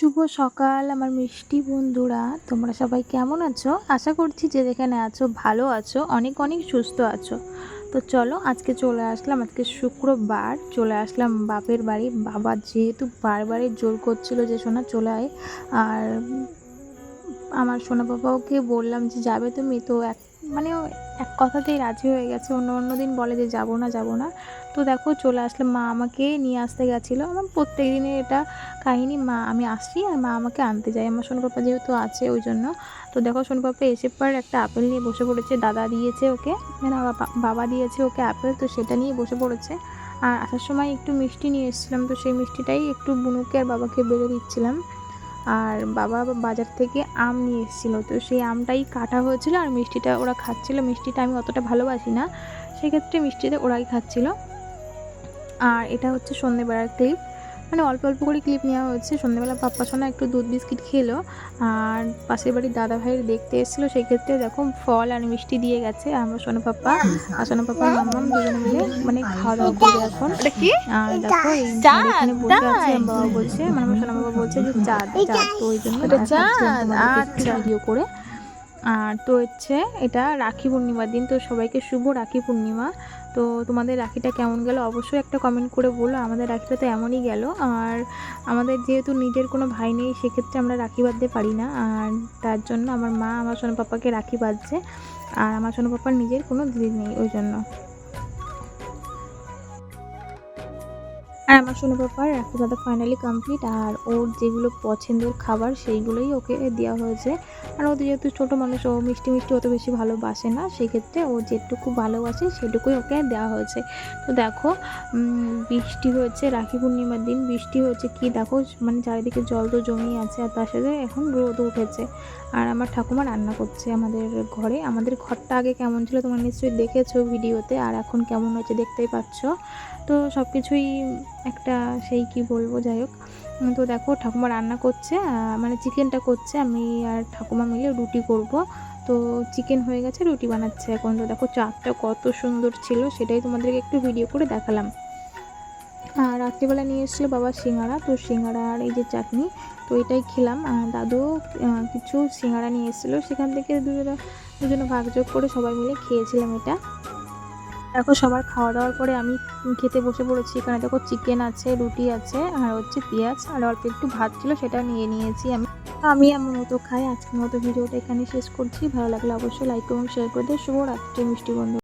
শুভ সকাল আমার মিষ্টি বন্ধুরা, তোমরা সবাই কেমন আছো? আশা করছি যে যেখানে আছো ভালো আছো, অনেক অনেক সুস্থ আছো। তো চলো আজকে চলে আসলাম, আজকে শুক্রবার চলে আসলাম বাপের বাড়ি। বাবা যেহেতু বারবারই জোর করছিল যে সোনা চলে আয়, আর আমার সোনা বাবাকে বললাম যে যাবে তুমি, তো এক কথাতেই রাজি হয়ে গেছে। অন্য দিন বলে যে যাবো না যাবো না। তো দেখো চলে আসলাম, মা আমাকে নিয়ে আসতে গেছিলো। আমার প্রত্যেক দিনের এটা কাহিনী, মা আমি আসছি আর মা আমাকে আনতে যায়, আমার সোনা পাপা যেহেতু আছে ওই জন্য। তো দেখো সোনা পাপা এসে পর একটা আপেল নিয়ে বসে পড়েছে, দাদা দিয়েছে ওকে, মানে বাবা দিয়েছে ওকে আপেল, তো সেটা নিয়ে বসে পড়েছে। আর আসার সময় একটু মিষ্টি নিয়ে এসেছিলাম, তো সেই মিষ্টিটাই একটু বুনুকে আর বাবাকে বেড়ে দিচ্ছিলাম। আর বাবা বাজার থেকে আম নিয়ে এসেছিলো, তো সেই আমটাই কাটা হয়েছিল আর মিষ্টিটা ওরা খাচ্ছিল। মিষ্টিটা আমি অতটা ভালোবাসি না, সেক্ষেত্রে মিষ্টিটা ওরাই খাচ্ছিল। আর এটা হচ্ছে সন্ধ্যেবেলার ক্লিপ, মানে অল্প অল্প করে ক্লিপ নেওয়া হয়েছে। সন্ধ্যেবেলা পাপ্পা সোনা একটু দুধ বিস্কিট খেলো, আর পাশের বাড়ির দাদা ভাইয়ের দেখতে এসেছিলো, সেই ক্ষেত্রে দেখো ফল আর মিষ্টি দিয়ে গেছে। আর আমরা সোনা পাপ্পা আর সোনা পাপ্পার মাম্মাম দুজনে মিলে মানে খাওয়া দাওয়া করবে এখন। আর দেখো এখানে বসে আছে, বাবা বলছে, মানে আমার সোনা বাবা বলছে যে চাঁদ চাঁদ, তো ওই জন্য ভিডিও করে। আর তো হচ্ছে এটা রাখি পূর্ণিমার দিন, তো সবাইকে শুভ রাখি পূর্ণিমা। তো তোমাদের রাখিটা কেমন গেল অবশ্যই একটা কমেন্ট করে বলো। আমাদের রাখিটা তো এমনই গেল। আর আমাদের যেহেতু নিজের কোনো ভাই নেই, সেক্ষেত্রে আমরা রাখি বাঁধতে পারি না, আর তার জন্য আমার মা আমার সোনা পাপাকে রাখি বাঁধছে। আর আমার সোনা পাপার নিজের কোনো দিদি নেই ওই জন্য। আর আমার সোনা পাপার রাখি বাঁধা ফাইনালি কমপ্লিট। আর ওর যেগুলো পছন্দের খাবার সেইগুলোই ওকে দেওয়া হয়েছে। আর ও যেহেতু ছোটো মানুষ, ও মিষ্টি মিষ্টি অত বেশি ভালোবাসে না, সেক্ষেত্রে ও যেটুকু ভালোবাসে সেটুকুই ওকে দেওয়া হয়েছে। তো দেখো বৃষ্টি হয়েছে, রাখি পূর্ণিমার দিন বৃষ্টি হয়েছে, কি দেখো মানে চারিদিকে জল তো জমিয়ে আছে, আর তার সাথে এখন রোদ উঠেছে। আর আমার ঠাকুমা রান্না করছে আমাদের ঘরে। আমাদের ঘরটা আগে কেমন ছিল তোমরা নিশ্চয়ই দেখেছো ভিডিওতে, আর এখন কেমন হয়েছে দেখতেই পাচ্ছ। তো সব কিছুই একটা সেই কি বলবো, যাই হোক। তো দেখো ঠাকুমা রান্না করছে, মানে চিকেনটা করছে, আমি আর ঠাকুমা মিলে রুটি করব। তো চিকেন হয়ে গেছে, রুটি বানাচ্ছে এখন। তো দেখো চাঁদটা কত সুন্দর ছিল, সেটাই তোমাদেরকে একটু ভিডিও করে দেখালাম। আর রাত্রিবেলা নিয়ে এসেছিলো বাবা সিঙ্গাড়া, তো সিঙ্গাড়া আর এই যে চাটনি, তো এটাই খেলাম। আর দাদুও কিছু সিঙ্গাড়া নিয়ে এসেছিলো, সেখান থেকে দুজনে ভাগযোগ করে সবাই মিলে খেয়েছিলাম এটা। দেখো সবার খাওয়া দাওয়ার পরে আমি খেতে বসে পড়েছি। এখানে দেখো চিকেন আছে, রুটি আছে, আর হচ্ছে পেঁয়াজ, আর অল্প একটু ভাত ছিল সেটা নিয়ে নিয়েছি আমি আমার মতো খাই। আজকের মতো ভিডিওটা এখানে শেষ করছি। ভালো লাগলে অবশ্যই লাইক এবং শেয়ার করে দিও। শুভরাত্রি মিষ্টি বন্ধু।